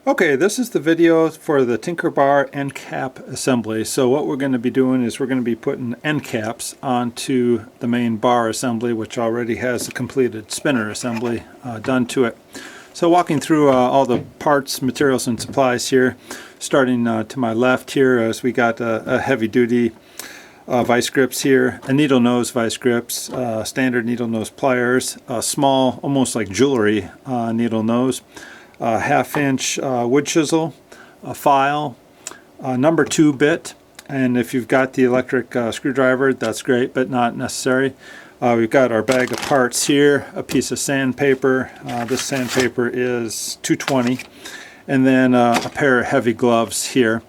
Okay, this is the video for the TinkerBAR end cap assembly. So what we're going to be doing is we're going to be putting end caps onto the main bar assembly, which already has a completed spinner assembly done to it. So walking through all the parts, materials, and supplies here, starting to my left here, as we got a heavy-duty vice grips here, a needle nose vice grips, standard needle nose pliers, a small, almost like jewelry needle nose, a half-inch wood chisel, a file, a number 2 bit, and if you've got the electric screwdriver, that's great, but not necessary. We've got our bag of parts here, a piece of sandpaper. This sandpaper is 220, and then a pair of heavy gloves here,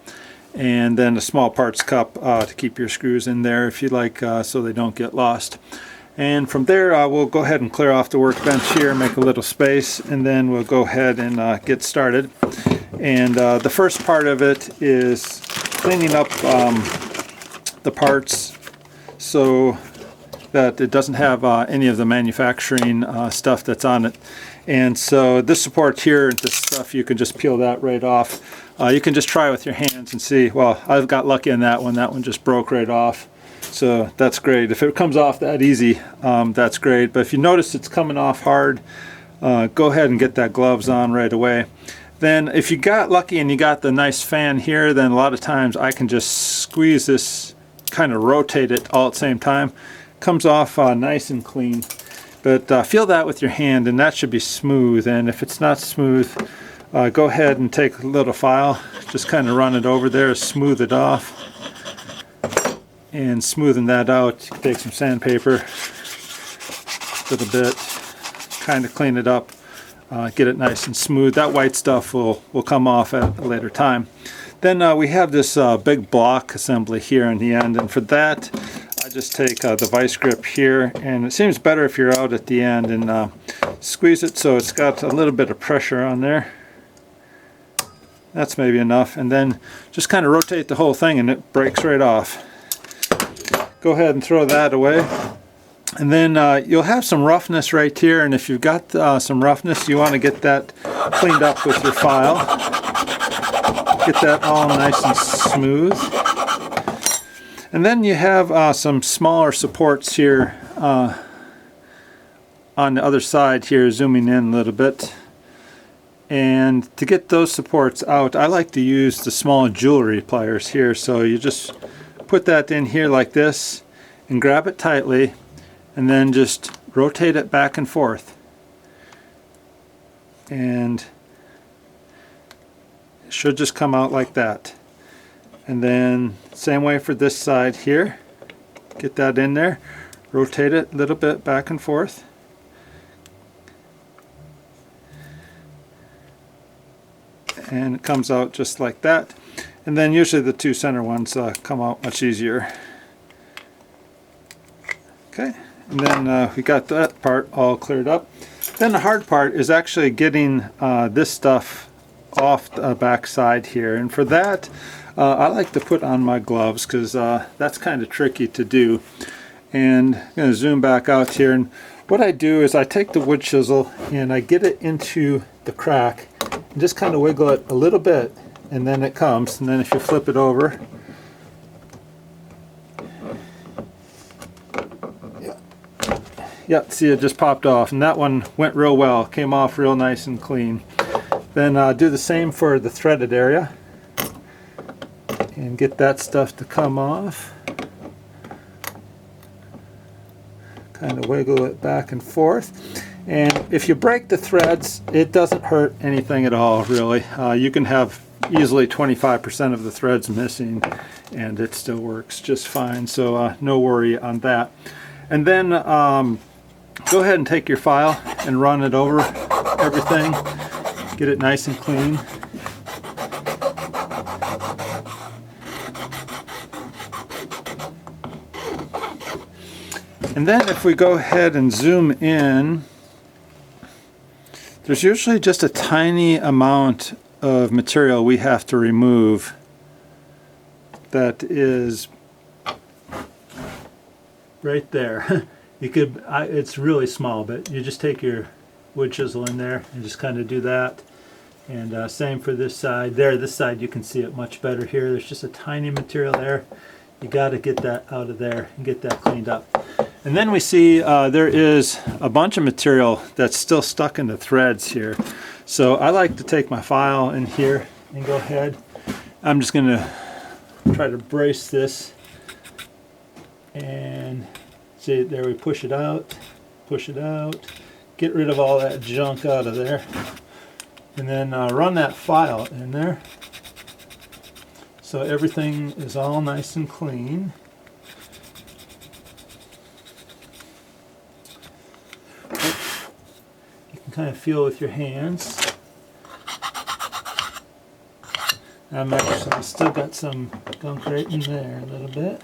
and then a small parts cup to keep your screws in there if you like, so they don't get lost. And from there we'll go ahead and clear off the workbench here, make a little space, and then we'll go ahead and get started. And the first part of it is cleaning up the parts so that it doesn't have any of the manufacturing stuff that's on it. And so this support here, this stuff, you can just peel that right off. You can just try with your hands and see. Well, I've got lucky on that one just broke right off. So that's great. If it comes off that easy, that's great. But if you notice it's coming off hard, go ahead and get that gloves on right away. Then if you got lucky and you got the nice fan here, then a lot of times I can just squeeze this, kind of rotate it all at the same time. Comes off nice and clean. But feel that with your hand, and that should be smooth. And if it's not smooth, go ahead and take a little file, just kind of run it over there, smooth it off. And smoothing that out, you can take some sandpaper, a little bit, kind of clean it up, get it nice and smooth. That white stuff will come off at a later time. Then we have this big block assembly here in the end, and for that I just take the vice grip here, and it seems better if you're out at the end, and squeeze it so it's got a little bit of pressure on there. That's maybe enough, and then just kind of rotate the whole thing and it breaks right off. Go ahead and throw that away, and then you'll have some roughness right here, and if you've got some roughness, you want to get that cleaned up with your file. Get that all nice and smooth. And then you have some smaller supports here on the other side here, zooming in a little bit. And to get those supports out, I like to use the small jewelry pliers here. So you just put that in here like this and grab it tightly, and then just rotate it back and forth, and it should just come out like that. And then same way for this side here, get that in there, rotate it a little bit back and forth, and it comes out just like that. And then usually the two center ones come out much easier. Okay, and then we got that part all cleared up. Then the hard part is actually getting this stuff off the back side here, and for that I like to put on my gloves, because that's kind of tricky to do. And I'm going to zoom back out here, and what I do is I take the wood chisel and I get it into the crack and just kind of wiggle it a little bit, and then it comes. And then if you flip it over, yeah, see, it just popped off, and that one went real well, came off real nice and clean. Then do the same for the threaded area, and get that stuff to come off. Kind of wiggle it back and forth. And if you break the threads, it doesn't hurt anything at all, really. You can have easily 25% of the threads missing, and it still works just fine, so no worry on that. And then go ahead and take your file and run it over everything, get it nice and clean. And then if we go ahead and zoom in, there's usually just a tiny amount of material we have to remove that is right there. You could, it's really small, but you just take your wood chisel in there and just kind of do that, And same for this side. There, this side you can see it much better here. There's just a tiny material there. You got to get that out of there and get that cleaned up. And then we see there is a bunch of material that's still stuck in the threads here. So I like to take my file in here and go ahead. I'm just going to try to brace this. And see, there we push it out, get rid of all that junk out of there. And then run that file in there so everything is all nice and clean. You can kind of feel with your hands. I'm actually still got some gunk right in there a little bit.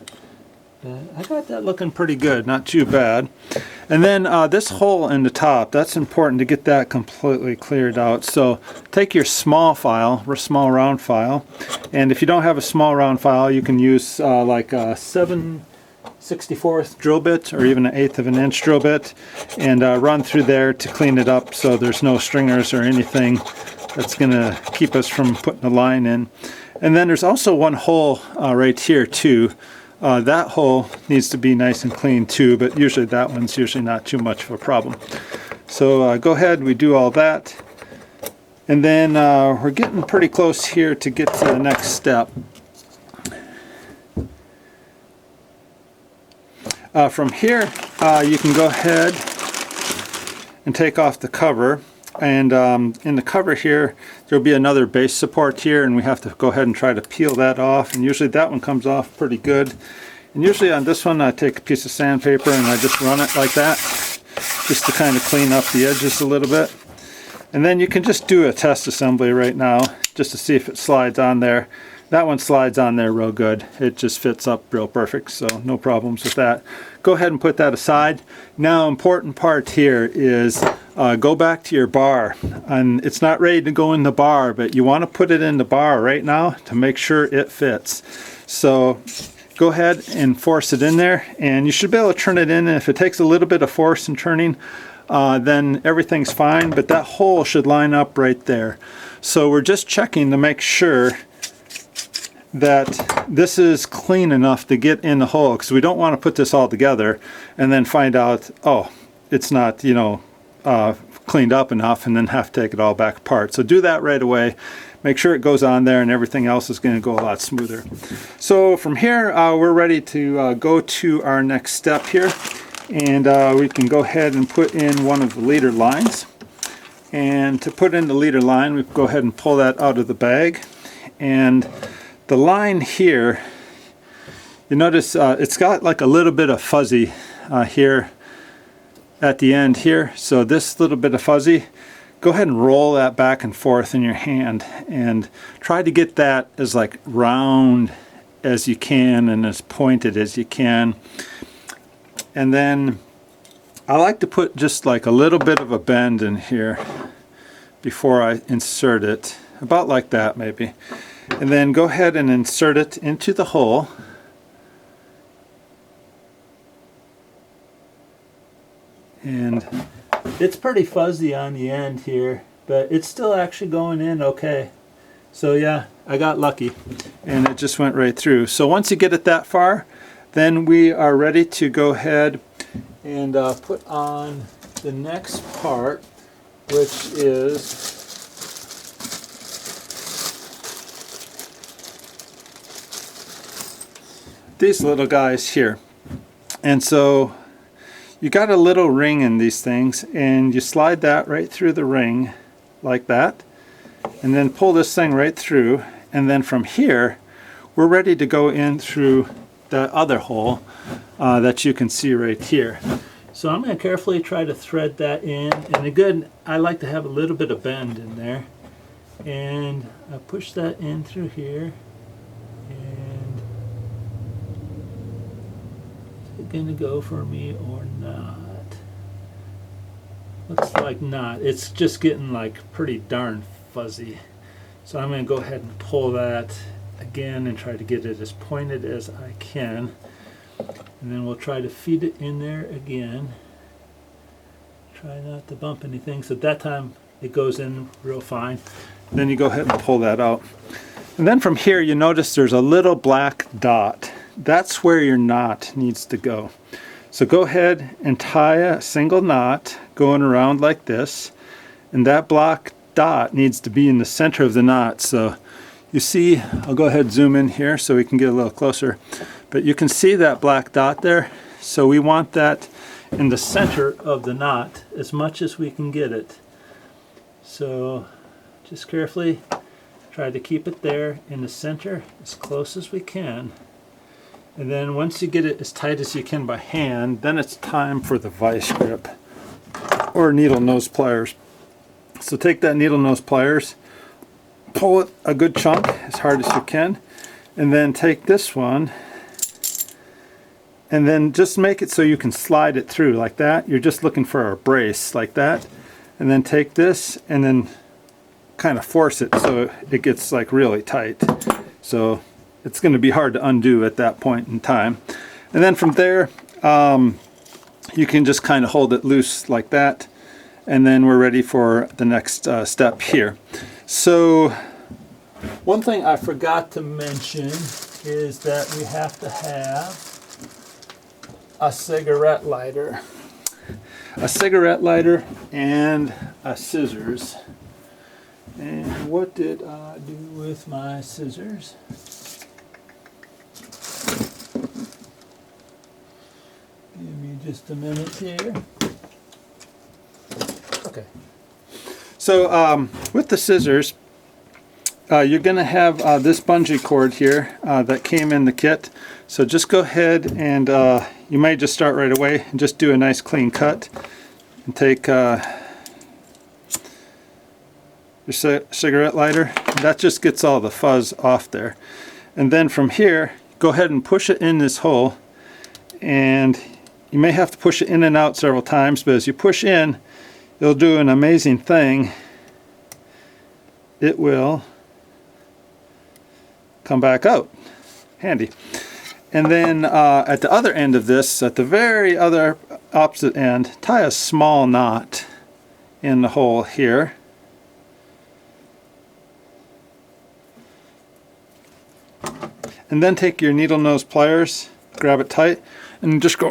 I got that looking pretty good, not too bad. And then this hole in the top, that's important to get that completely cleared out. So take your small file, small round file, and if you don't have a small round file, you can use like a 7/64 drill bit or even an 1/8 of an inch drill bit, and run through there to clean it up so there's no stringers or anything that's going to keep us from putting the line in. And then there's also one hole right here too. That hole needs to be nice and clean too, but usually that one's usually not too much of a problem. So go ahead, we do all that. And then we're getting pretty close here to get to the next step. From here, you can go ahead and take off the cover. And in the cover here, there'll be another base support here, and we have to go ahead and try to peel that off. And usually that one comes off pretty good. And usually on this one, I take a piece of sandpaper and I just run it like that, just to kind of clean up the edges a little bit. And then you can just do a test assembly right now, just to see if it slides on there. That one slides on there real good. It just fits up real perfect, so no problems with that. Go ahead and put that aside. Now, important part here is go back to your bar. And it's not ready to go in the bar, but you want to put it in the bar right now to make sure it fits. So go ahead and force it in there, and you should be able to turn it in. And if it takes a little bit of force and turning, then everything's fine, but that hole should line up right there. So we're just checking to make sure that this is clean enough to get in the hole, because we don't want to put this all together and then find out, oh, it's not, you know, cleaned up enough, and then have to take it all back apart. So do that right away. Make sure it goes on there, and everything else is going to go a lot smoother. So from here, we're ready to go to our next step here, and we can go ahead and put in one of the leader lines. And to put in the leader line, we go ahead and pull that out of the bag. And the line here, you notice it's got like a little bit of fuzzy here at the end here. So this little bit of fuzzy, go ahead and roll that back and forth in your hand and try to get that as like round as you can and as pointed as you can. And then I like to put just like a little bit of a bend in here before I insert it, about like that maybe. And then go ahead and insert it into the hole. And it's pretty fuzzy on the end here, but it's still actually going in okay. So yeah, I got lucky and it just went right through. So once you get it that far, then we are ready to go ahead and put on the next part, which is these little guys here. And so you got a little ring in these things, and you slide that right through the ring like that, and then pull this thing right through, and then from here we're ready to go in through the other hole that you can see right here. So I'm going to carefully try to thread that in, and again, I like to have a little bit of bend in there, and I push that in through here. And is it going to go for me or not? Looks like not. It's just getting like pretty darn fuzzy. So I'm going to go ahead and pull that again and try to get it as pointed as I can. And then we'll try to feed it in there again. Try not to bump anything. So that time it goes in real fine. Then you go ahead and pull that out. And then from here you notice there's a little black dot. That's where your knot needs to go. So go ahead and tie a single knot going around like this, and that black dot needs to be in the center of the knot. So you see, I'll go ahead and zoom in here so we can get a little closer, but you can see that black dot there. So we want that in the center of the knot as much as we can get it. So just carefully try to keep it there in the center as close as we can. And then once you get it as tight as you can by hand, then it's time for the vice grip or needle nose pliers. So take that needle nose pliers, pull it a good chunk as hard as you can, and then take this one and then just make it so you can slide it through like that. You're just looking for a brace like that, and then take this and then kind of force it so it gets like really tight. So it's going to be hard to undo at that point in time. And then from there you can just kind of hold it loose like that, and then we're ready for the next step here. So one thing I forgot to mention is that we have to have a cigarette lighter. A cigarette lighter and a scissors. And what did I do with my scissors? Give me just a minute here. Okay. So with the scissors, you're going to have this bungee cord here that came in the kit. So just go ahead and you might just start right away and just do a nice clean cut and take your cigarette lighter. That just gets all the fuzz off there. And then from here, go ahead and push it in this hole, and you may have to push it in and out several times, but as you push in, it'll do an amazing thing. It will come back out. Handy. And then at the other end of this, at the very other opposite end, tie a small knot in the hole here. And then take your needle nose pliers, grab it tight, and just go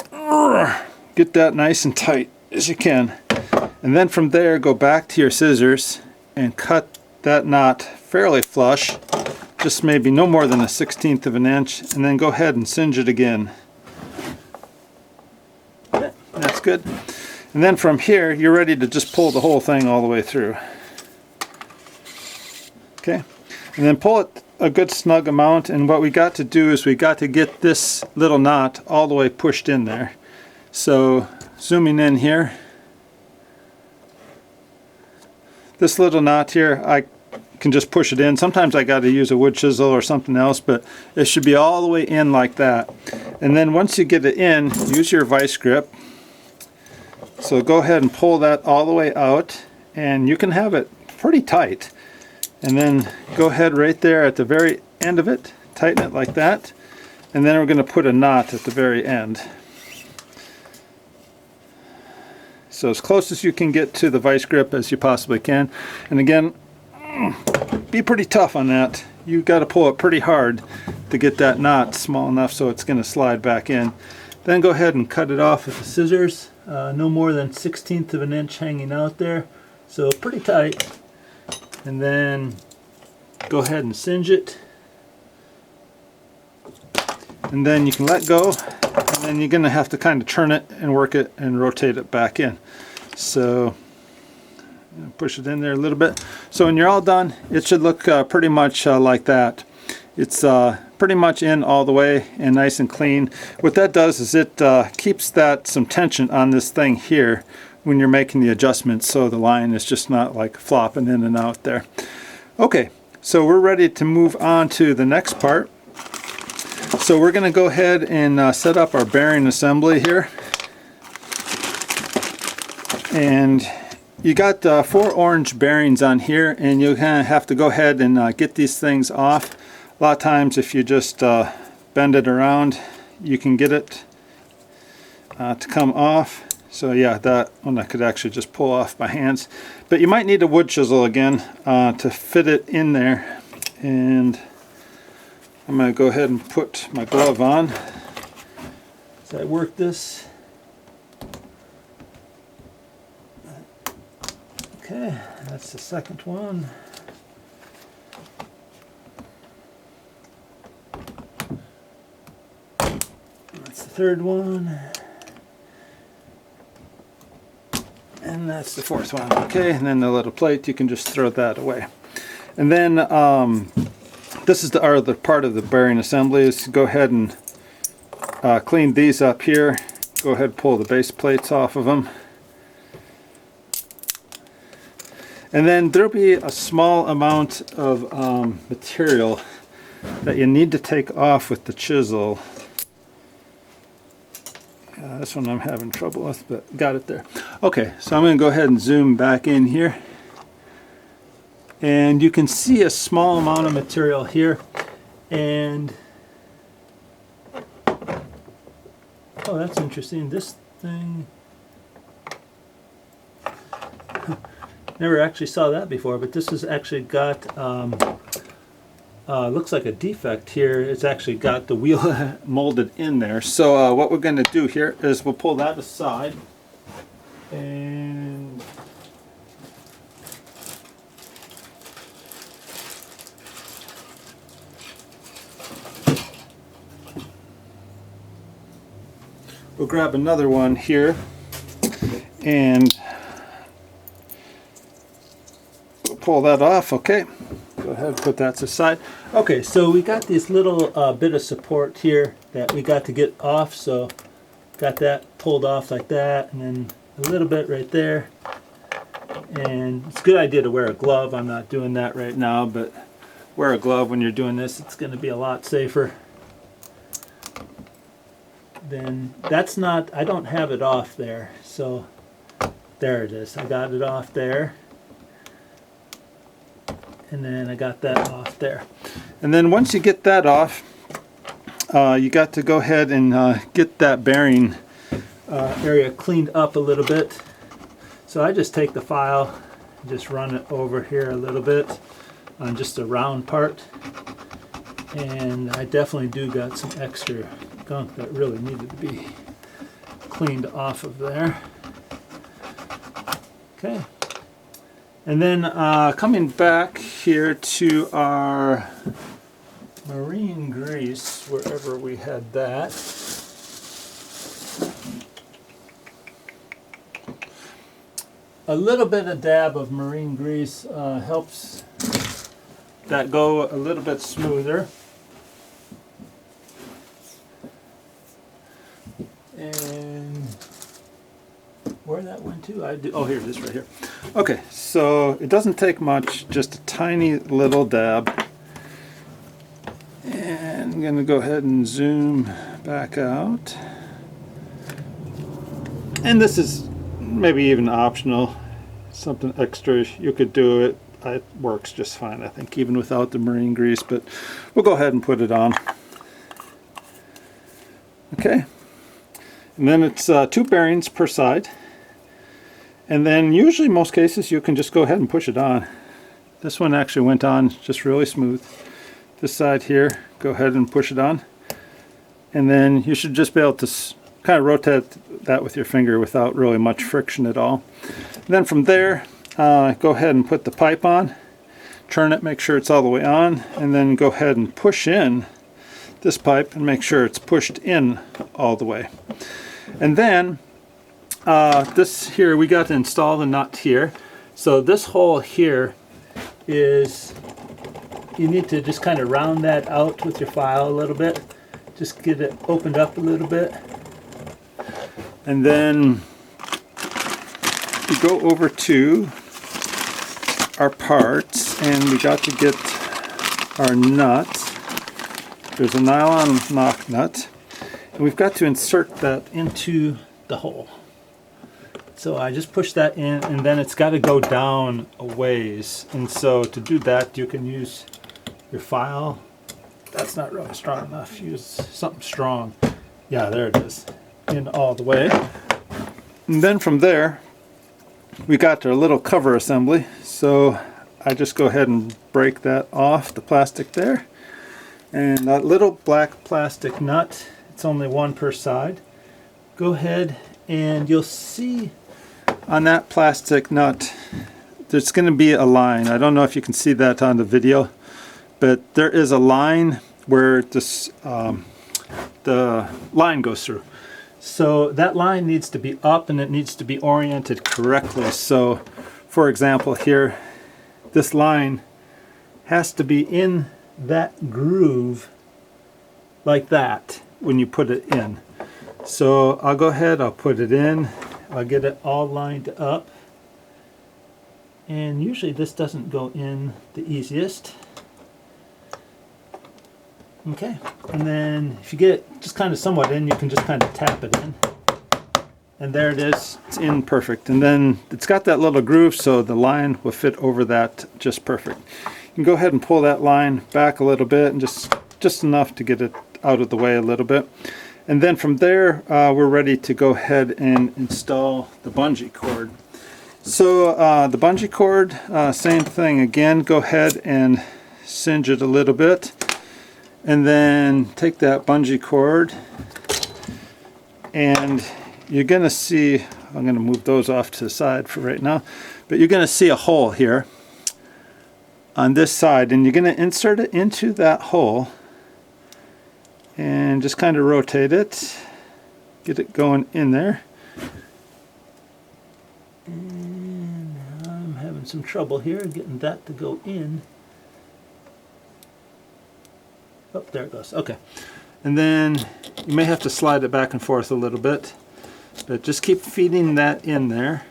get that nice and tight as you can. And then from there, go back to your scissors and cut that knot fairly flush, just maybe no more than 1/16 of an inch, and then go ahead and singe it again. Okay, that's good. And then from here, you're ready to just pull the whole thing all the way through. Okay, and then pull it a good snug amount, and what we got to do is we got to get this little knot all the way pushed in there. So zooming in here, this little knot here, I can just push it in. Sometimes I got to use a wood chisel or something else, but it should be all the way in like that. And then once you get it in, use your vice grip. So go ahead and pull that all the way out, and you can have it pretty tight. And then go ahead right there at the very end of it, tighten it like that, and then we're going to put a knot at the very end. So as close as you can get to the vice grip as you possibly can. And again, be pretty tough on that. You've got to pull it pretty hard to get that knot small enough so it's going to slide back in. Then go ahead and cut it off with the scissors. No more than 1/16 of an inch hanging out there, so pretty tight. And then go ahead and singe it, and then you can let go, and then you're going to have to kind of turn it and work it and rotate it back in. So push it in there a little bit. So when you're all done, it should look pretty much like that. It's pretty much in all the way and nice and clean. What that does is it keeps some tension on this thing here when you're making the adjustments, so the line is just not like flopping in and out there. Okay, so we're ready to move on to the next part. So we're going to go ahead and set up our bearing assembly here. And you got 4 orange bearings on here, and you kind of have to go ahead and get these things off. A lot of times if you just bend it around, you can get it to come off. So yeah, that one I could actually just pull off by hands. But you might need a wood chisel again to fit it in there. And I'm going to go ahead and put my glove on as I work this. Okay, that's the second one. That's the third one. And that's the fourth one. Okay, and then the little plate, you can just throw that away. And then this is the other part of the bearing assembly, is to go ahead and clean these up here. Go ahead and pull the base plates off of them. And then there'll be a small amount of material that you need to take off with the chisel. This one I'm having trouble with, but got it there. Okay, so I'm going to go ahead and zoom back in here. And you can see a small amount of material here. And oh, that's interesting. This thing, never actually saw that before, but this has actually got looks like a defect here. It's actually got the wheel molded in there. So what we're going to do here is we'll pull that aside, and we'll grab another one here, and we'll pull that off. Okay, go ahead and put that to the side. Okay, so we got this little bit of support here that we got to get off, so got that pulled off like that, and then a little bit right there. And it's a good idea to wear a glove. I'm not doing that right now, but wear a glove when you're doing this. It's going to be a lot safer. Then that's not, I don't have it off there, so there it is. I got it off there. And then I got that off there. And then once you get that off, you got to go ahead and get that bearing area cleaned up a little bit. So I just take the file, just run it over here a little bit on just the round part. And I definitely do got some extra gunk that really needed to be cleaned off of there. Okay. And then coming back here to our marine grease, wherever we had that. A little bit of dab of marine grease helps that go a little bit smoother. And where that went to? Oh, here it is right here. Okay, so it doesn't take much, just a tiny little dab. And I'm going to go ahead and zoom back out. And this is maybe even optional, something extra. You could do it. It works just fine, I think, even without the marine grease, but we'll go ahead and put it on. Okay. And then it's 2 bearings per side. And then usually most cases you can just go ahead and push it on. This one actually went on just really smooth. This side here, go ahead and push it on. And then you should just be able to kind of rotate that with your finger without really much friction at all. And then from there, go ahead and put the pipe on. Turn it, make sure it's all the way on. And then go ahead and push in this pipe and make sure it's pushed in all the way. And then this here, we got to install the nut here. So this hole here is, you need to just kind of round that out with your file a little bit. Just get it opened up a little bit. And then we go over to our parts, and we got to get our nut. There's a nylon knock nut. And we've got to insert that into the hole. So I just push that in, and then it's got to go down a ways. And so to do that, you can use your file. That's not really strong enough. Use something strong. Yeah, there it is. In all the way. And then from there, we got our little cover assembly. So I just go ahead and break that off, the plastic there. And that little black plastic nut, it's only one per side. Go ahead and you'll see on that plastic nut, there's going to be a line. I don't know if you can see that on the video, but there is a line where this, the line goes through. So that line needs to be up and it needs to be oriented correctly. So for example here, this line has to be in that groove like that when you put it in. So I'll go ahead, I'll put it in, I'll get it all lined up. And usually this doesn't go in the easiest. Okay, and then if you get it just kind of somewhat in, you can just kind of tap it in. And there it is, it's in perfect. And then it's got that little groove, so the line will fit over that just perfect. You can go ahead and pull that line back a little bit, and just enough to get it out of the way a little bit. And then from there, we're ready to go ahead and install the bungee cord. So the bungee cord, same thing again, go ahead and singe it a little bit. And then take that bungee cord, and you're going to see, I'm going to move those off to the side for right now, but you're going to see a hole here on this side, and you're going to insert it into that hole and just kind of rotate it, get it going in there. And I'm having some trouble here getting that to go in. Oh, there it goes. Okay. And then you may have to slide it back and forth a little bit, but just keep feeding that in there.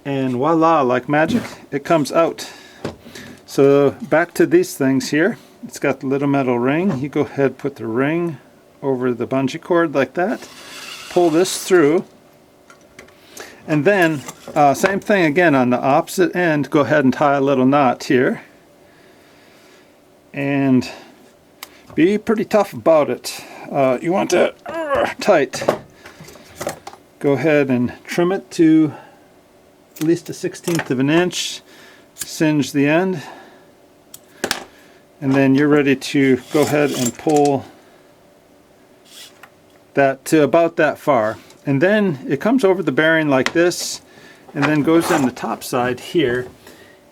And voila, like magic, it comes out. So back to these things here. It's got the little metal ring. You go ahead, put the ring over the bungee cord like that. Pull this through. And then, same thing again on the opposite end. Go ahead and tie a little knot here. And be pretty tough about it. You want that tight. Go ahead and trim it to at least a 1/16 of an inch. Singe the end. And then you're ready to go ahead and pull that to about that far. And then it comes over the bearing like this, and then goes on the top side here.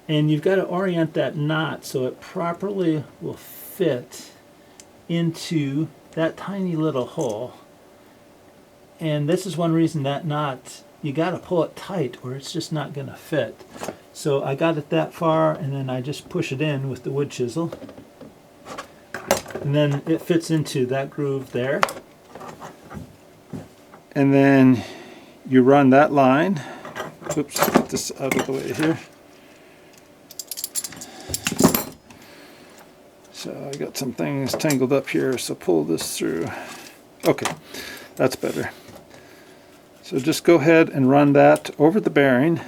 And you've got to orient that knot so it properly will fit into that tiny little hole. And this is one reason that knot, you got to pull it tight or it's just not going to fit. So I got it that far, and then I just push it in with the wood chisel. And then it fits into that groove there. And then you run that line. Oops, get this out of the way here. So I got some things tangled up here, so pull this through. Okay, that's better. So just go ahead and run that over the bearing.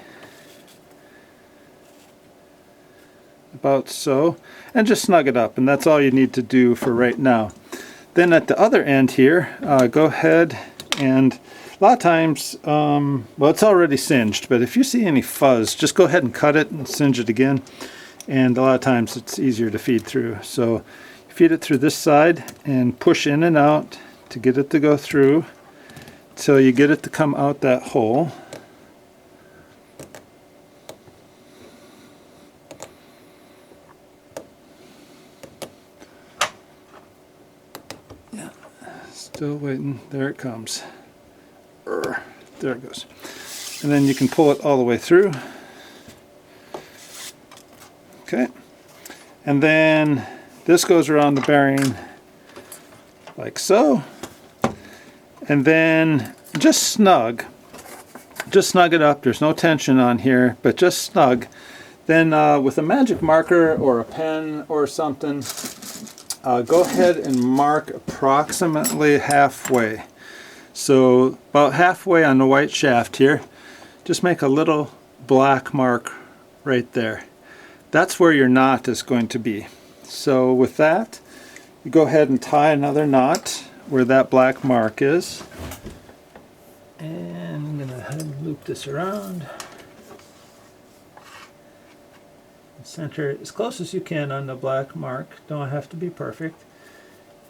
About so. And just snug it up, and that's all you need to do for right now. Then at the other end here, go ahead and a lot of times, well, it's already singed, but if you see any fuzz, just go ahead and cut it and singe it again. And a lot of times it's easier to feed through. So feed it through this side and push in and out to get it to go through till you get it to come out that hole. Yeah, still waiting. There it comes. There it goes. And then you can pull it all the way through. Okay, and then this goes around the bearing like so, and then just snug it up. There's no tension on here, but just snug. Then with a magic marker or a pen or something, go ahead and mark approximately halfway. So about halfway on the white shaft here, just make a little black mark right there. That's where your knot is going to be. So with that, you go ahead and tie another knot where that black mark is. And I'm going to go ahead and loop this around. Center it as close as you can on the black mark. Don't have to be perfect.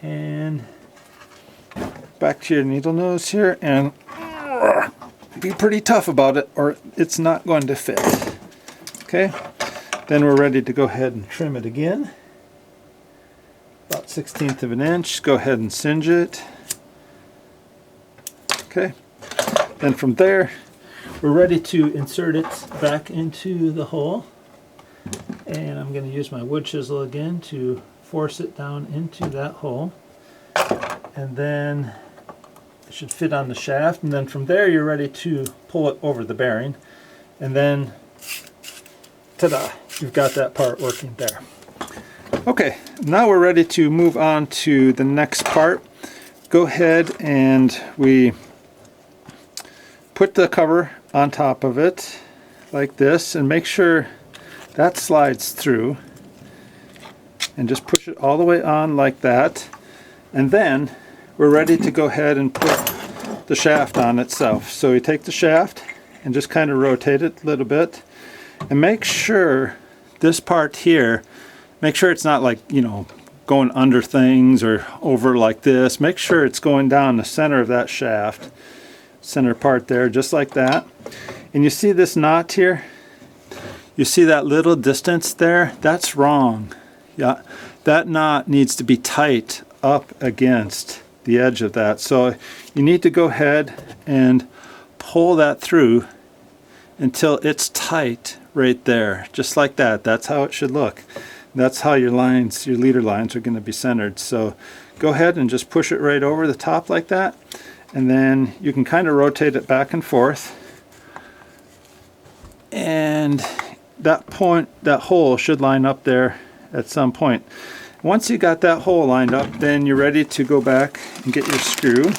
And back to your needle nose here, and be pretty tough about it or it's not going to fit. Okay, then we're ready to go ahead and trim it again. About 1/16 of an inch. Go ahead and singe it. Okay, then from there we're ready to insert it back into the hole. And I'm going to use my wood chisel again to force it down into that hole. And then it should fit on the shaft. And then from there you're ready to pull it over the bearing. And then, ta-da, you've got that part working there. Okay, now we're ready to move on to the next part. Go ahead and we put the cover on top of it like this, and make sure that slides through, and just push it all the way on like that. And then we're ready to go ahead and put the shaft on itself. So we take the shaft and just kind of rotate it a little bit, and make sure this part here, make sure it's not like, you know, going under things or over like this. Make sure it's going down the center of that shaft, center part there, just like that. And you see this knot here? You see that little distance there? That's wrong. Yeah, that knot needs to be tight up against the edge of that. So you need to go ahead and pull that through until it's tight right there, just like that. That's how it should look. That's how your lines, your leader lines, are going to be centered. So go ahead and just push it right over the top like that, and then you can kind of rotate it back and forth. And that point, that hole should line up there at some point. Once you got that hole lined up, then you're ready to go back and get your screw.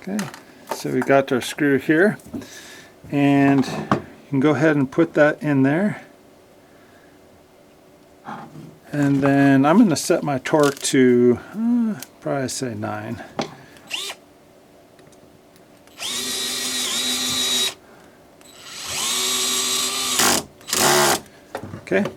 Okay, so we got our screw here, and you can go ahead and put that in there. And then I'm going to set my torque to probably say 9. Okay,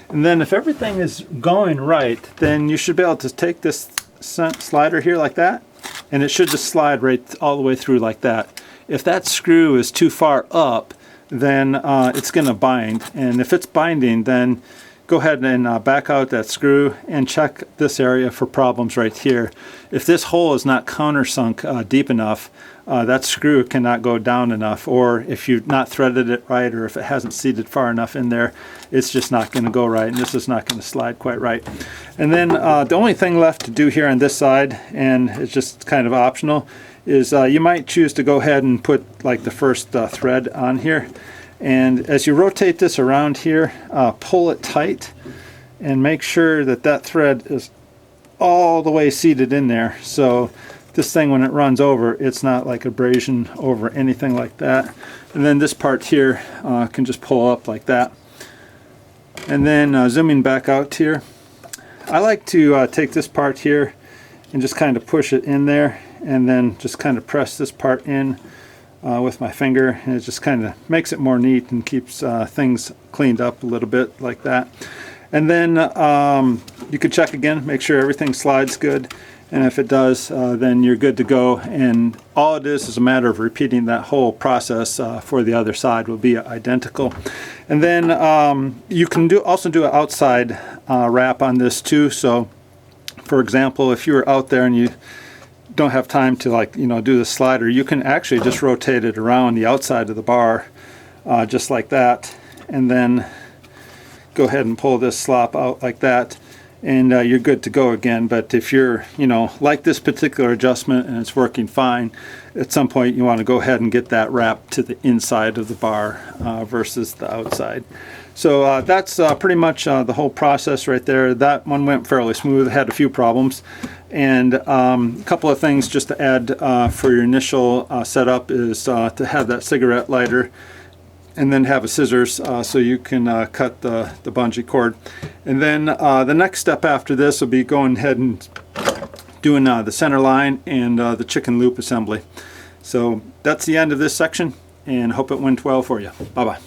and then if everything is going right, then you should be able to take this slider here like that, and it should just slide right all the way through like that. If that screw is too far up, then it's going to bind, and if it's binding, then go ahead and back out that screw and check this area for problems right here. If this hole is not countersunk deep enough, that screw cannot go down enough, or if you've not threaded it right, or if it hasn't seated far enough in there, it's just not going to go right, and this is not going to slide quite right. And then the only thing left to do here on this side, and it's just kind of optional, is you might choose to go ahead and put like the first thread on here. And as you rotate this around here, pull it tight and make sure that that thread is all the way seated in there. So this thing, when it runs over, it's not like abrasion over anything like that. And then this part here can just pull up like that. And then zooming back out here, I like to take this part here and just kind of push it in there, and then just kind of press this part in with my finger, and it just kind of makes it more neat and keeps things cleaned up a little bit like that. And then you could check again, make sure everything slides good, and if it does, then you're good to go. And all it is a matter of repeating that whole process for the other side. Will be identical. And then you can also do an outside wrap on this too. So for example, if you were out there and you don't have time to, like, you know, do the slider, you can actually just rotate it around the outside of the bar just like that, and then go ahead and pull this slop out like that, and you're good to go again. But if you're, you know, like this particular adjustment and it's working fine, at some point you want to go ahead and get that wrap to the inside of the bar versus the outside. So that's pretty much the whole process right there. That one went fairly smooth. It had a few problems. And a couple of things just to add for your initial setup is to have that cigarette lighter, and then have a scissors so you can cut the bungee cord. And then the next step after this will be going ahead and doing the center line and the chicken loop assembly. So that's the end of this section, and hope it went well for you. Bye-bye.